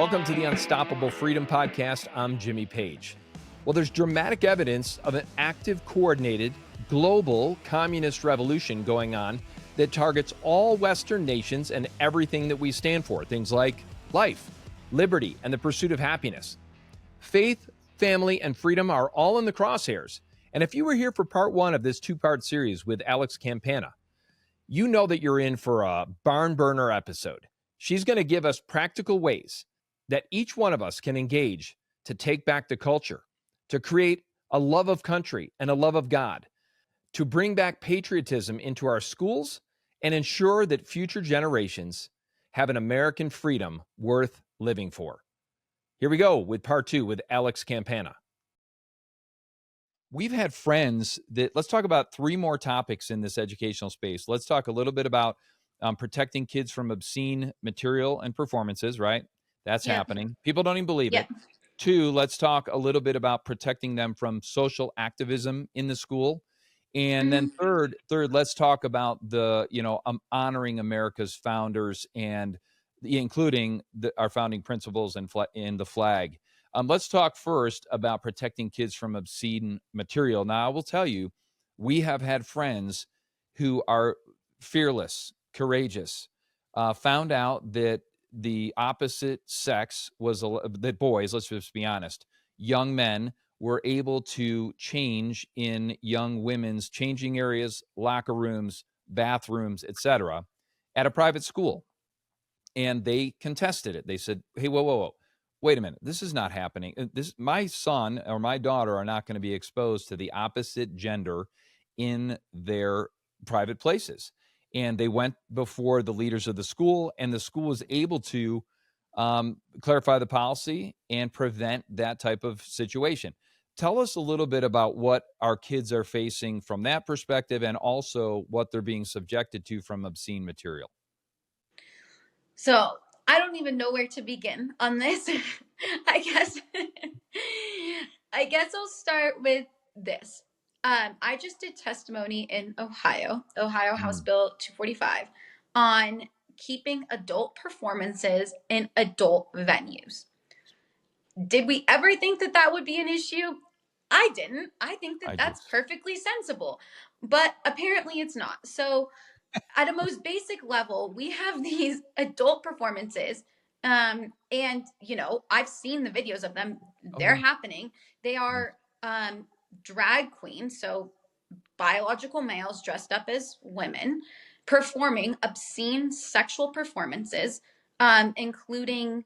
Welcome to the Unstoppable Freedom Podcast. I'm Jimmy Page. Well, there's dramatic evidence of an active, coordinated, global communist revolution going on that targets all Western nations and everything that we stand for. Things like life, liberty, and the pursuit of happiness. Faith, family, and freedom are all in the crosshairs. And if you were here for part one of this two-part series with Alex Campana, you know that you're in for a barn burner episode. She's going to give us practical ways that each one of us can engage to take back the culture, to create a love of country and a love of God, to bring back patriotism into our schools and ensure that future generations have an American freedom worth living for. Here we go with part two with Alex Campana. We've had friends that, let's talk about three more topics in this educational space. Let's talk a little bit about protecting kids from obscene material and performances, right? That's happening. People don't even believe it. Two, let's talk a little bit about protecting them from social activism in the school. And then third, let's talk about the, honoring America's founders and including our founding principles and the flag. Let's talk first about protecting kids from obscene material. Now, I will tell you, we have had friends who are fearless, courageous, found out that the opposite sex was that boys, let's just be honest, young men were able to change in young women's changing areas, locker rooms, bathrooms, etc., at a private school. And they contested it. They said, hey, whoa. Wait a minute. This is not happening. My son or my daughter are not going to be exposed to the opposite gender in their private places. And they went before the leaders of the school, and the school was able to clarify the policy and prevent that type of situation. Tell us a little bit about what our kids are facing from that perspective, and also what they're being subjected to from obscene material. So I don't even know where to begin on this. I guess I'll start with this. I just did testimony in Ohio House Bill 245 on keeping adult performances in adult venues. Did we ever think that that would be an issue? I didn't. I think that that's perfectly sensible, but apparently it's not. So at a most basic level, we have these adult performances. And, I've seen the videos of them. They're happening. They are drag queens, so biological males dressed up as women, performing obscene sexual performances, including,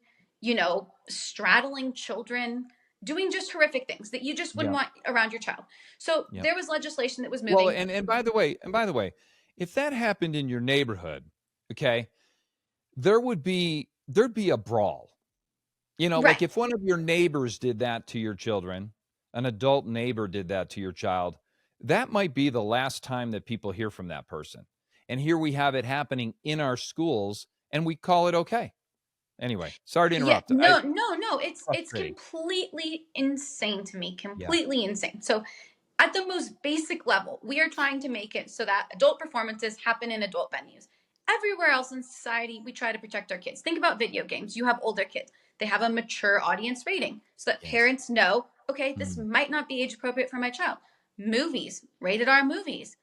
straddling children, doing just horrific things that you just wouldn't want around your child. So there was legislation that was moving. Well, and by the way, if that happened in your neighborhood, okay, there'd be a brawl. Like if one of your neighbors did that to your children, an adult neighbor did that to your child, that might be the last time that people hear from that person. And here we have it happening in our schools, and we call it okay. Anyway, sorry to interrupt. No. It's completely insane to me. Completely insane. So at the most basic level, we are trying to make it so that adult performances happen in adult venues. Everywhere else in society, we try to protect our kids. Think about video games. You have older kids. They have a mature audience rating so that parents know, okay, this might not be age appropriate for my child. Movies, rated R movies,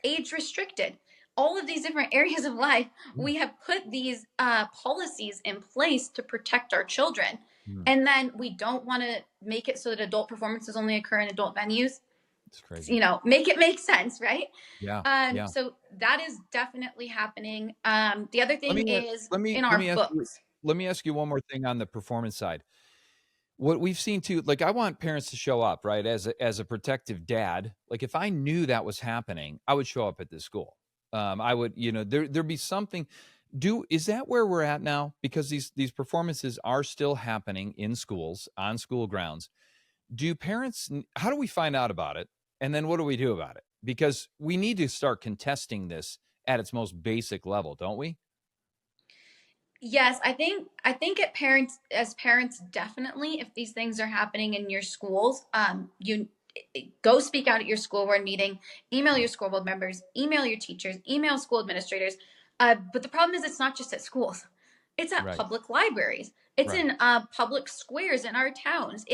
age restricted. All of these different areas of life, we have put these policies in place to protect our children. And then we don't want to make it so that adult performances only occur in adult venues. It's crazy. Make it make sense, right? Yeah. So that is definitely happening. The other thing is in our books. Let me ask you one more thing on the performance side. What we've seen too, like I want parents to show up, right? As a protective dad, like if I knew that was happening, I would show up at this school. I would, there'd be something. Is that where we're at now? Because these performances are still happening in schools, on school grounds. How do we find out about it? And then what do we do about it? Because we need to start contesting this at its most basic level, don't we? Yes, I think as parents, definitely, if these things are happening in your schools, you go speak out at your school board meeting, email your school board members, email your teachers, email school administrators. But the problem is it's not just at schools. It's at Right. public libraries. It's Right. in public squares in our towns.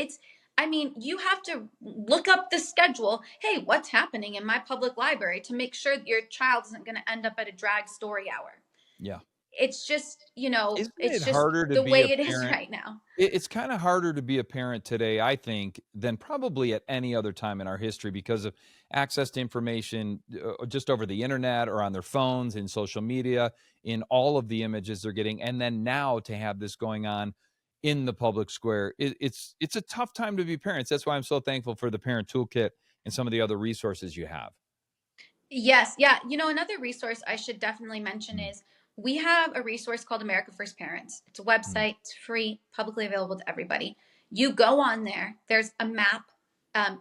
I mean, you have to look up the schedule. Hey, what's happening in my public library to make sure that your child isn't going to end up at a drag story hour? Yeah. It's just, Isn't it it's just harder to the be a way it is parent? right now. It's kind of harder to be a parent today, I think, than probably at any other time in our history because of access to information just over the internet or on their phones, in social media, in all of the images they're getting, and then now to have this going on in the public square, it's a tough time to be parents. That's why I'm so thankful for the parent toolkit and some of the other resources you have. Yes, yeah. Another resource I should definitely mention Mm, is we have a resource called America First Parents. It's a mm, website, it's free, publicly available to everybody. You go on there, there's a map,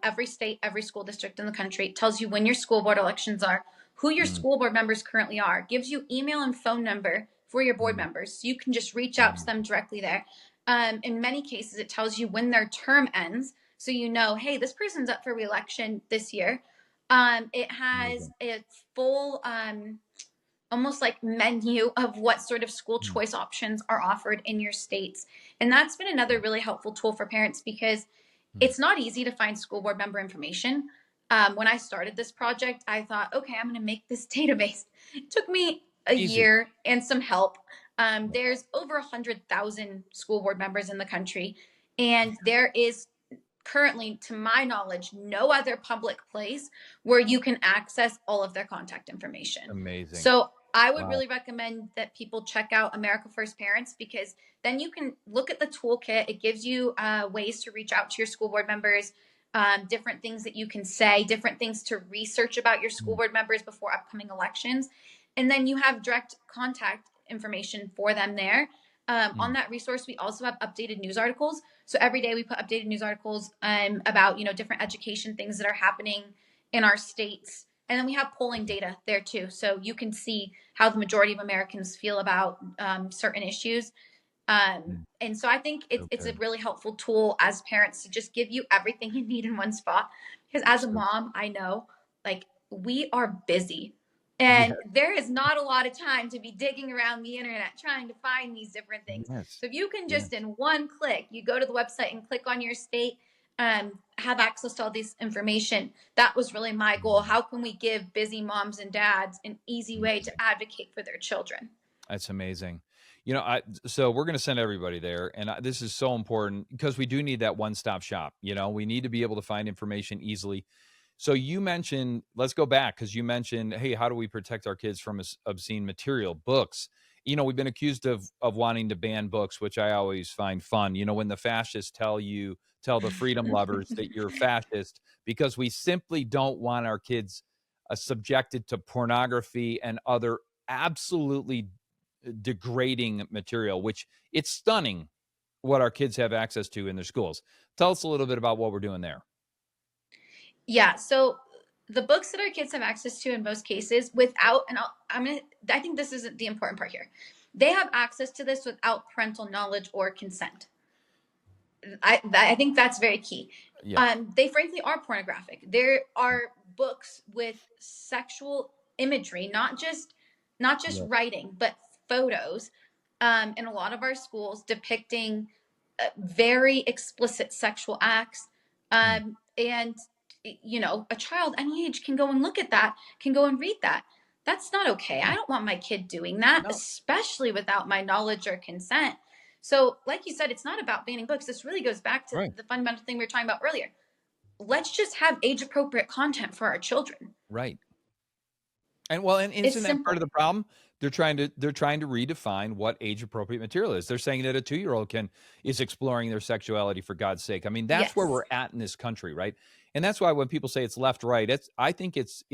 every state, every school district in the country. It tells you when your school board elections are, who your mm, school board members currently are, gives you email and phone number for your board mm, members. So you can just reach out to mm. them directly there. In many cases, it tells you when their term ends. So you know, hey, this person's up for reelection this year. It has Amazing. a full almost like menu of what sort of school Mm, choice options are offered in your states. And that's been another mm, really helpful tool for parents because mm. it's not easy to find school board member information. When I started this project, I thought, okay, I'm going to make this database. It took me a Easy. year and some help. Yeah. There's over 100,000 school board members in the country, and there is currently, to my knowledge, no other public place where you can access all of their contact information. Amazing. So I would Wow. really recommend that people check out America First Parents because then you can look at the toolkit. It gives you ways to reach out to your school board members, different things that you can say, different things to research about your school Mm, board members before upcoming elections. And then you have direct contact information for them there. On mm. that resource, we also have updated news articles. So every day we put updated news articles about different education things that are happening in our states, and then we have polling data there too, so you can see how the majority of Americans feel about certain issues. Mm. And so I think So it's a good. really helpful tool as parents to just give you everything you need in one spot. Because as a So mom, I know like we are busy yeah. and there is not a lot of time to be digging around the internet trying to find these different things. Yes. So if you can just Yes. in one click, you go to the website and click on your state, have access to all this information. That was really my goal. Mm, How can we give busy moms and dads an easy way to amazing. advocate for their children? That's amazing. So we're gonna send everybody there, and this is so important because we do need that one-stop shop. We need to be able to find information easily. So you mentioned, let's go back because you mentioned, hey, how do we protect our kids from obscene material, books? We've been accused of wanting to ban books, which I always find fun. When the fascists tell the freedom lovers that you're fascist because we simply don't want our kids subjected to pornography and other absolutely degrading material, which it's stunning what our kids have access to in their schools. Tell us a little bit about what we're doing there. Yeah. So the books that our kids have access to in most cases without, and I think this is the important part here. They have access to this without parental knowledge or consent. I think that's very key. Yeah. They frankly are pornographic. There are books with sexual imagery, not just Yeah. writing, but photos, in a lot of our schools depicting very explicit sexual acts. Mm. And a child any age can go and look at that, can go and read that. That's not okay. I Yeah. don't want my kid doing that, No. especially without my knowledge or consent. So, like you said, it's not about banning books. This really goes back to Right. the fundamental thing we were talking about earlier. Let's just have age appropriate content for our children. Right. And It's isn't that part of simple. the problem? They're trying to redefine what age appropriate material is. They're saying that a 2-year-old is exploring their sexuality for God's sake. I mean, that's where Yes. we're at in this country, right? And that's why when people say it's left right, I think it's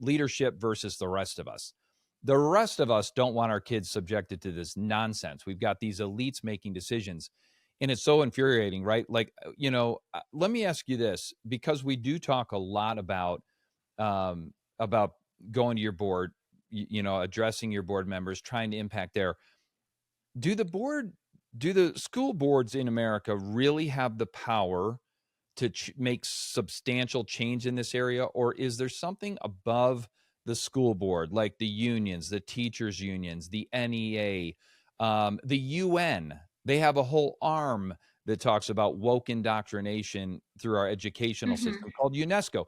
leadership versus the rest of us. The rest of us don't want our kids subjected to this nonsense. We've got these elites making decisions, and it's so infuriating, right? Like, let me ask you this, because we do talk a lot about going to your board, addressing your board members, trying to impact there. Do the board, do the school boards in America really have the power to make substantial change in this area? Or is there something above the school board, like the unions, the teachers unions, the NEA, The UN, they have a whole arm that talks about woke indoctrination through our educational Mm-hmm. system called UNESCO.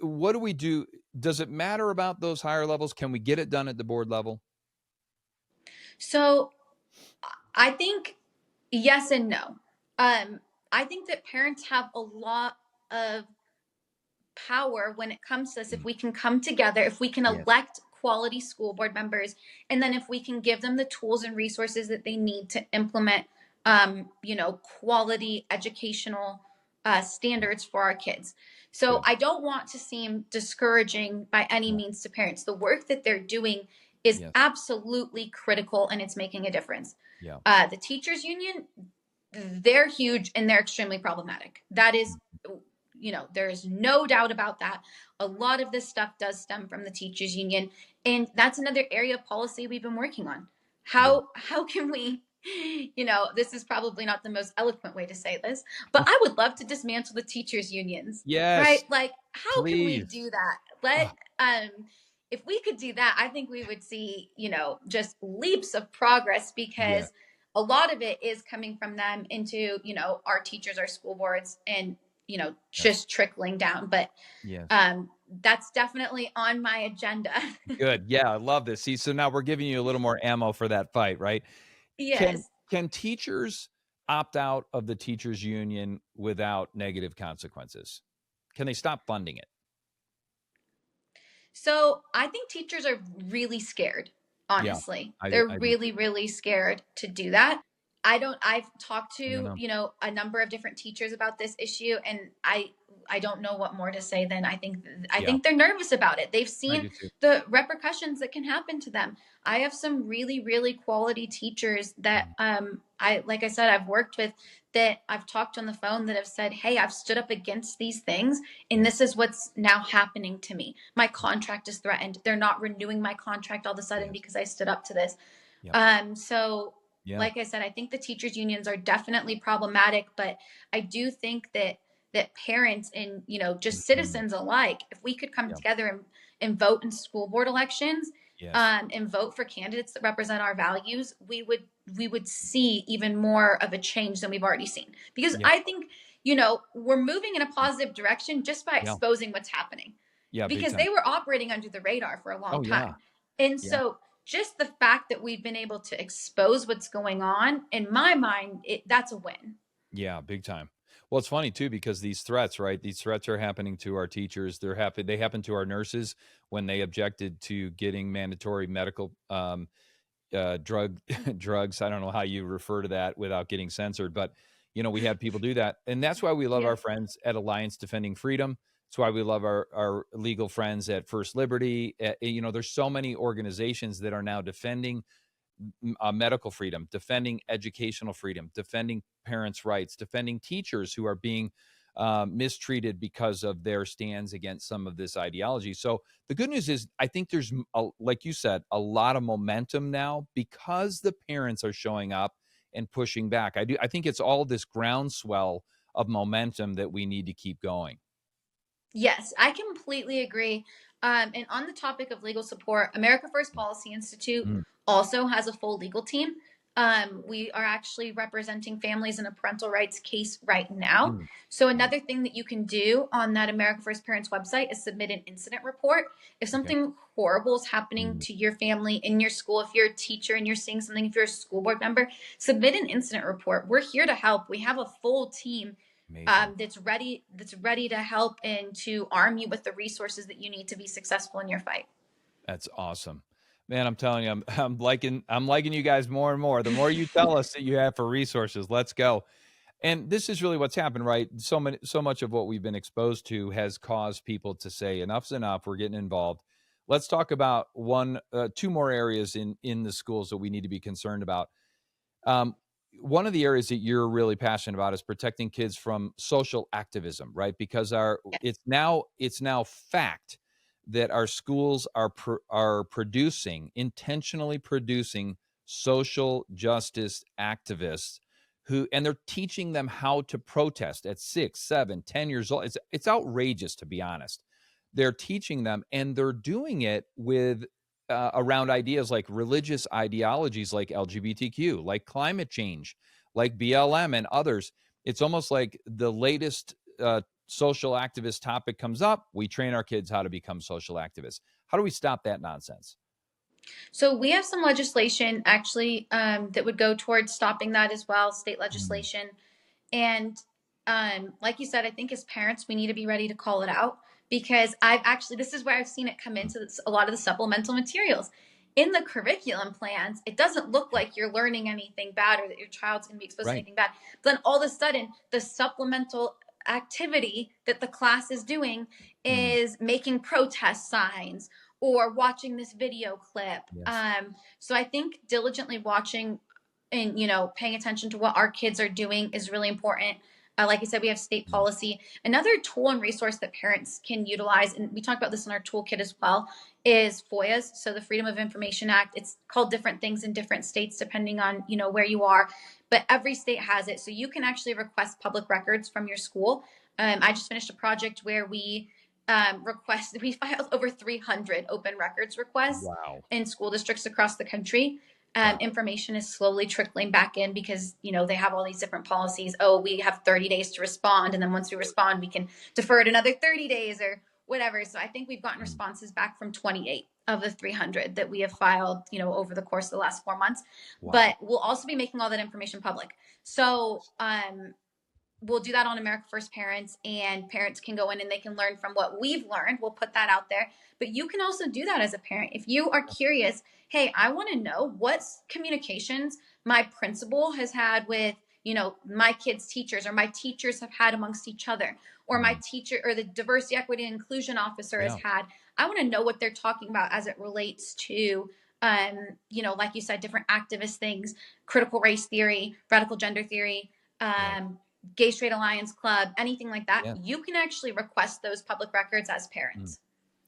What do we do? Does it matter about those higher levels? Can we get it done at the board level? So I think yes and no. I think that parents have a lot of power when it comes to this. If Mm, we can come together, if we can yes. elect quality school board members, and then if we can give them the tools and resources that they need to implement, quality educational Yeah. standards for our kids. So Good. I don't want to seem discouraging by any No. means to parents. The work that they're doing is Yes. absolutely critical, and it's making a difference. Yeah. The teachers union, they're huge and they're extremely problematic. That is, there's no doubt about that. A lot of this stuff does stem from the teachers union, and that's another area of policy we've been working on. Yeah. How can we, this is probably not the most eloquent way to say this, but I would love to dismantle the teachers unions, right? Yes. Like, how can we Please. do that? Ah, If we could do that, I think we would see, just leaps of progress, yeah. because a lot of it is coming from them into, our teachers, our school boards, and, Yes. just trickling down. But Yes. that's definitely on my agenda. Good. Yeah, I love this. See, so now we're giving you a little more ammo for that fight, right? Can Yes. can teachers opt out of the teachers union without negative consequences? Can they stop funding it? So I think teachers are really scared, Yeah, honestly. I do They're I do too. really, really scared to do that. I've talked I don't to, know. a number of different teachers about this issue, and I don't know what more to say than I Yeah, think they're nervous about it. They've I seen do too. the repercussions that can happen to them. I have some really, really quality teachers that Mhm. I like I said, I've worked with, that I've talked on the phone, that have said, "Hey, I've stood up against these things, and Yes. this is what's now happening to me. My contract is threatened. They're not renewing my contract all of a sudden Yes. because I stood up to this." Yep. So Yeah. like I said, I think the teachers unions are definitely problematic, but I do think that parents and, just Mhm. citizens alike, if we could come Yep. together and vote in school board elections, Yes. and vote for candidates that represent our values, we would see even more of a change than we've already seen. Because Yeah. I think, we're moving in a positive direction just by Yeah. exposing what's happening, Yeah, big because time. they were operating under the radar for a long Oh, yeah. time. And Yeah. so just the fact that we've been able to expose what's going on, in my mind, that's a win. Yeah, big time. Well, it's funny too because these threats, right? These threats are happening to our teachers. They happen to our nurses when they objected to getting mandatory medical drug drugs. I don't know how you refer to that without getting censored, but we had people do that, and that's why we love Yeah. our friends at Alliance Defending Freedom. That's why we love our legal friends at First Liberty. There's so many organizations that are now defending medical freedom, defending educational freedom, defending parents' rights, defending teachers who are being mistreated because of their stands against some of this ideology. So the good news is, I think there's, like you said, a lot of momentum now because the parents are showing up and pushing back. I think it's all this groundswell of momentum that we need to keep going. Yes, I completely agree. And on the topic of legal support, America First Policy Institute Mm, also has a full legal team. We are actually representing families in a parental rights case right now. mm, So, nice. another thing that you can do on that America First Parents website is submit an incident report. If Okay. something horrible is happening Mm, to your family in your school, if you're a teacher and you're seeing something, if you're a school board member, submit an incident report. We're here to help. We have a full team, amazing. that's ready to help and to arm you with the resources that you need to be successful in your fight. That's awesome. Man, I'm telling you, I'm liking you guys more and more. The more you tell us that you have for resources, let's go. And this is really what's happened, right? So much of what we've been exposed to has caused people to say enough's enough, we're getting involved. Let's talk about two more areas in the schools that we need to be concerned about. Um, One of the areas that you're really passionate about is protecting kids from social activism, right? Because our Yeah. it's now fact that our schools are producing, intentionally producing social justice activists and they're teaching them how to protest at 6, 7, 10 years old. It's outrageous, to be honest. They're teaching them, and they're doing it with around ideas like religious ideologies like LGBTQ, like climate change, like BLM and others. It's almost like the latest social activist topic comes up. We train our kids how to become social activists. How do we stop that nonsense? So we have some legislation actually that would go towards stopping that as well, state Mm. legislation. And like you said, I think as parents, we need to be ready to call it out because I've actually, this is where I've seen it come into a lot of the supplemental materials. In the curriculum plans, it doesn't look Yeah. like you're learning anything bad or that your child's going to be exposed to Right. anything bad. But then all of a sudden, the supplemental activity that the class is doing Mm. is making protest signs or watching this video clip. Yes. So I think diligently watching and paying attention to what our kids are doing is really important. Like I said, we have state Mm. policy. Another tool and resource that parents can utilize, and we talk about this in our toolkit as well, is FOIAs. So the Freedom of Information Act. It's called different things in different states depending on where you are, but every state has it. So you can actually request public records from your school. I just finished a project where we we filed over 300 open records requests Wow. in school districts across the country. Wow. Information is slowly trickling back in because they have all these different policies. Oh, we have 30 days to respond, and then once we respond we can defer it another 30 days or whatever. So I think we've gotten Mm. responses back from 28 of the 300 that we have filed over the course of the last 4 months. Wow. But we'll also be making all that information public. So we'll do that on America First Parents, and parents can go in and they can learn from what we've learned. We'll put that out there. But you can also do that as a parent. If you are curious, hey, I want to know what communications my principal has had with, my kids' teachers, or my teachers have had amongst each other, or my Mm. teacher or the diversity, equity, and inclusion officer has Yeah. had. I want to know what they're talking about as it relates to like you said, different activist things, critical race theory, radical gender theory, Yeah. Gay Straight Alliance Club, anything like that, Yeah. you can actually request those public records as Mm. parents.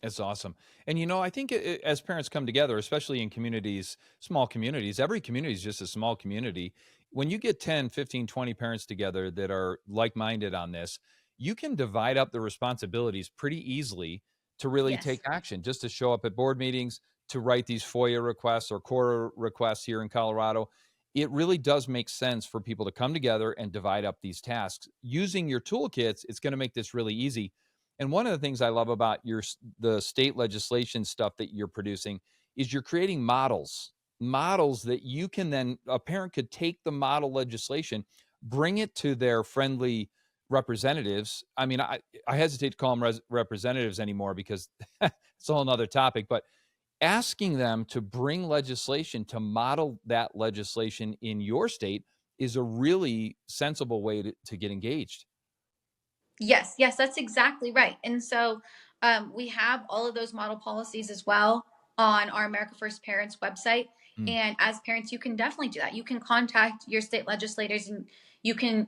It's awesome. And, I think as parents come together, especially in communities, small communities, every community is just a small community. When you get 10, 15, 20 parents together that are like minded on this, you can divide up the responsibilities pretty easily to really take Yes. action, just to show up at board meetings, to write these FOIA requests or core requests here in Colorado. It really does make sense for people to come together and divide up these tasks. Using your toolkits, it's going to make this really easy. And one of the things I love about the state legislation stuff that you're producing is you're creating models that you can then, a parent could take the model legislation, bring it to their friendly representatives. I mean, I hesitate to call them representatives anymore because it's a whole nother topic, but asking them to bring legislation to model that legislation in your state is a really sensible way to get engaged. Yes, yes, that's exactly right. And so we have all of those model policies as well on our America First Parents website. Mm. And as parents, you can definitely do that. You can contact your state legislators and you can,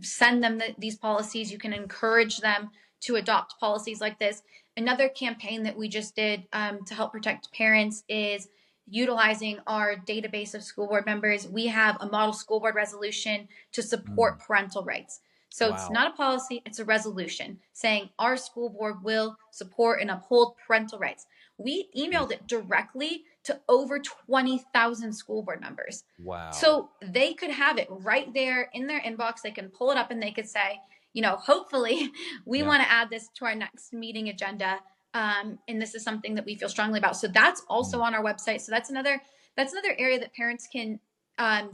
send them these policies. You can encourage them to adopt policies like this. Another campaign that we just did to help protect parents is utilizing our database of school board members. We have a model school board resolution to Mm. support parental rights. So it's Wow. not a policy, it's a resolution saying our school board will support and uphold parental rights. We emailed Amazing. it directly to over 20,000 school board members. Wow. So they could have it right there in their inbox. They can pull it up and they could say, hopefully we Yeah. want to add this to our next meeting agenda. And this is something that we feel strongly about. So that's also Mm. on our website. So that's another area that parents can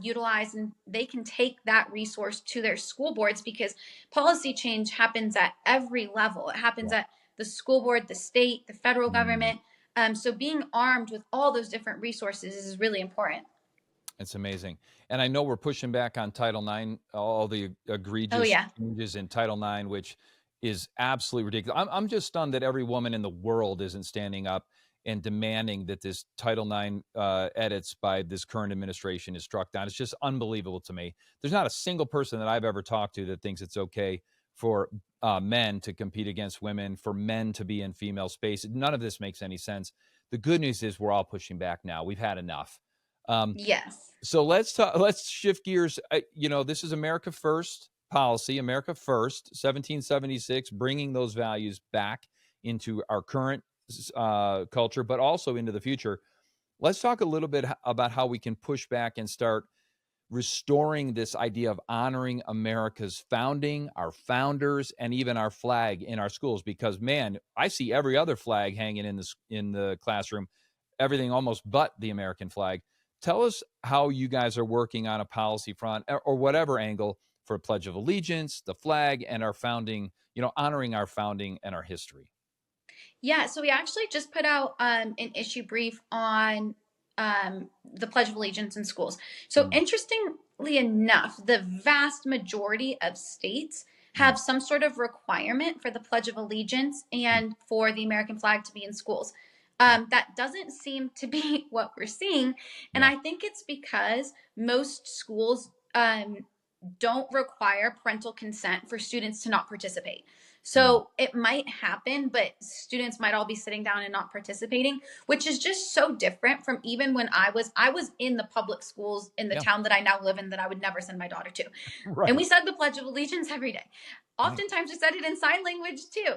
utilize, and they can take that resource to their school boards because policy change happens at every level. It happens Yeah. at the school board, the state, the federal Mm. government. So being armed with all those different resources is really important. It's amazing. And I know we're pushing back on Title IX, all the Oh egregious yeah. changes in Title IX, which is absolutely ridiculous. I'm just stunned that every woman in the world isn't standing up and demanding that this Title IX edits by this current administration is struck down. It's just unbelievable to me. There's not a single person that I've ever talked to that thinks it's okay for men to compete against women, for men to be in female space. None of this makes any sense. The good news is we're all pushing back now. We've had enough. Um, Yes. so let's talk. Let's shift gears. This is America First policy. America First, 1776, bringing those values back into our current culture, but also into the future. Let's talk a little bit about how we can push back and start restoring this idea of honoring America's founding, our founders, and even our flag in our schools. Because man, I see every other flag hanging in the classroom, everything almost but the American flag. Tell us how you guys are working on a policy front or whatever angle for Pledge of Allegiance, the flag, and our founding. Honoring our founding and our history. Yeah, so we actually just put out an issue brief on the Pledge of Allegiance in schools. So, Mm, interestingly enough, the vast majority of states mm, have some sort of requirement for the Pledge of Allegiance mm. and for the American flag to be in schools. Yeah, That doesn't seem to be what we're seeing. And yeah. I think it's because most schools don't require parental consent for students to not participate. Mm, So it might happen, but students might all be sitting down and not participating, which is just so different from even when I was in the public schools in the yeah. town that I now live in that I would never send my daughter to. And we Right. said the Pledge of Allegiance every day. Yeah. Oftentimes we said it in sign language too.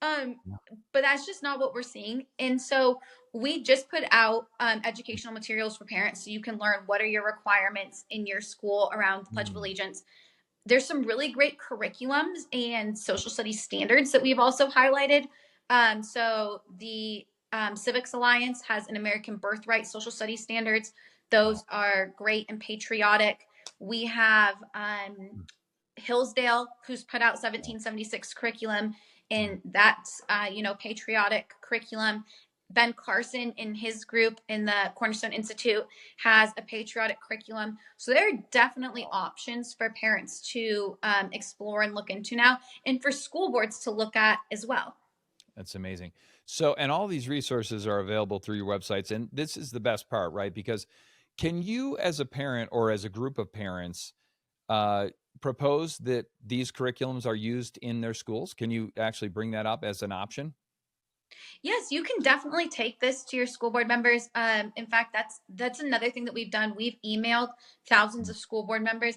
Um, Yeah. but that's just not what we're seeing. And so we just put out educational materials for parents so you can learn what are your requirements in your school around the Pledge of Mm, Allegiance. There's some really great curriculums and social studies standards that we've also highlighted. So the Civics Alliance has an American Birthright social studies standards. wow. Those are great and patriotic. We have Mm, Hillsdale, who's put out yeah. 1776 curriculum, Mm, and that's patriotic curriculum. Ben Carson in his group in the Cornerstone Institute has a patriotic curriculum. So there are definitely wow. options for parents to explore and look into now, and for school boards to look at as well. That's amazing. So, and all these resources are available through your websites. And this is the best part, right? Because can you, as a parent or as a group of parents, uh, propose that these curriculums are used in their schools? Can you actually bring that up as an option? Yes, you can definitely take this to your school board members. In fact, that's another thing that we've done. We've emailed thousands Mm, of school board members.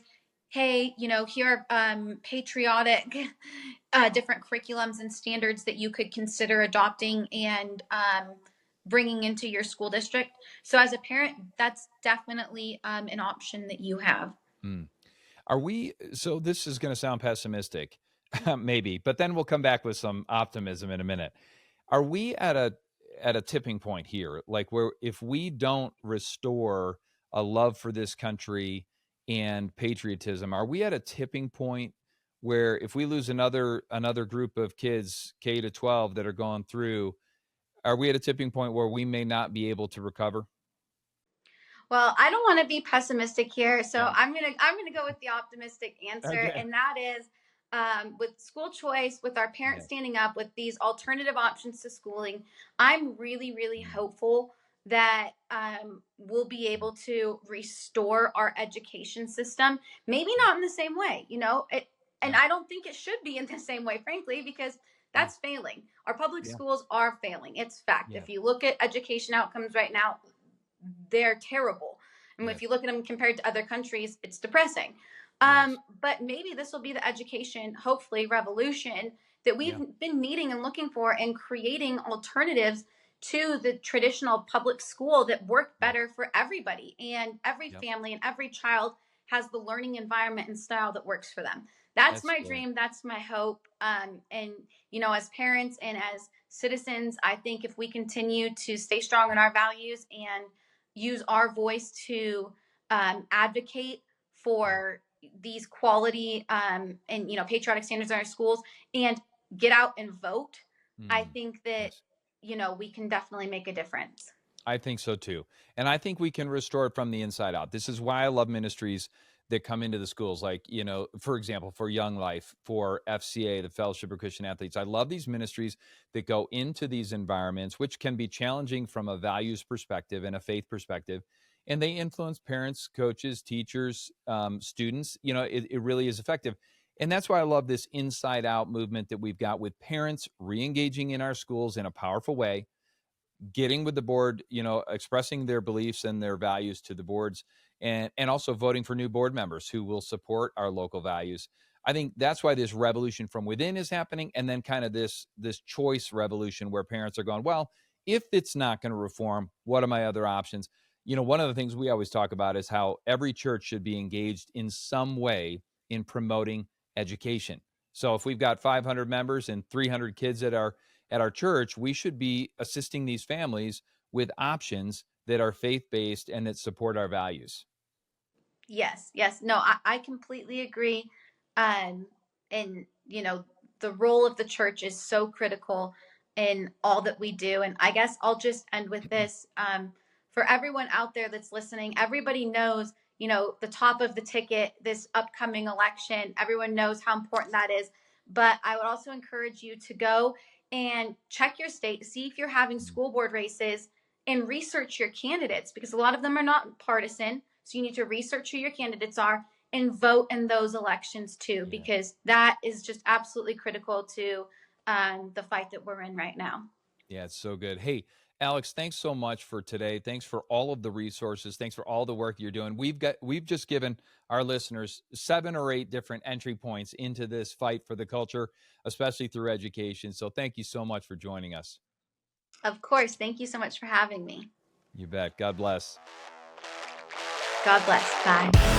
Hey, here are patriotic different curriculums and standards that you could consider adopting and bringing into your school district. So, as a parent, that's definitely an option that you have. mm. So this is going to sound pessimistic, maybe, but then we'll come back with some optimism in a minute. Are we at a tipping point here, like where if we don't restore a love for this country and patriotism, are we at a tipping point where if we lose another group of kids K to 12 that are going through, are we at a tipping point where we may not be able to recover? Well, I don't want to be pessimistic here, so Yeah. I'm gonna go with the optimistic answer, Okay. and that is with school choice, with our parents Yeah. standing up, with these alternative options to schooling. I'm really, really Mm, hopeful that we'll be mm, able to restore our education system. Maybe yeah. not in the same way, and Yeah. I don't think it should be in the same way, frankly, because Yeah. that's failing. Our public Yeah. schools are failing. It's fact. Yeah. If you look at education outcomes right now, they're terrible. And if you Yes. look at them compared to other countries, it's depressing. Yes. But maybe this will be the education, hopefully, revolution that Yeah. we've been needing and looking for, and creating alternatives to the traditional public school that work Yep. better for everybody, and every Yep. family and every child has the learning environment and style that works for them. That's That's my great. dream. That's my hope. And as parents and as citizens, I think if we continue to stay strong in our values and use our voice to advocate Yeah. for these quality and patriotic standards in our schools, and get out and vote, I Mm, think that yes. we can definitely make a difference. I think so too. And I think we can restore it from the inside out. This is why I love ministries that come into the schools, like, for example, for Young Life, for FCA, the Fellowship of Christian Athletes. I love these ministries that go into these environments, which can be challenging from a values perspective and a faith perspective. And they influence parents, coaches, teachers, students. It really is effective. And that's why I love this inside out movement that we've got with parents re engaging in our schools in a powerful way, getting with the board, expressing their beliefs and their values to the boards, and also voting for new board members who will support our local values. I think that's why this revolution from within is happening. And then kind of this choice revolution where parents are going, well, if it's not going to reform, what are my other options? One of the things we always talk about is how every church should be engaged in some way in promoting education. So if we've got 500 members and 300 kids at our church, we should be assisting these families with options that are faith-based and that support our values. Yes, yes. No, I completely agree. And the role of the church is so critical in all that we do. And I guess I'll just end with this. For everyone out there that's listening, everybody knows, the top of the ticket, this upcoming election, everyone knows how important that is. But I would also encourage you to go and check your state, see if you're having school board races, and research your candidates, because a lot of them are not partisan. So you need to research who your candidates are and vote in those elections too, because that is just absolutely critical to the fight that we're in right now. Yeah, it's so good. Hey, Alex, thanks so much for today. Thanks for all of the resources. Thanks for all the work you're doing. We've just given our listeners 7 or 8 different entry points into this fight for the culture, especially through education. So thank you so much for joining us. Of course. Thank you so much for having me. You bet. God bless. God bless. Bye.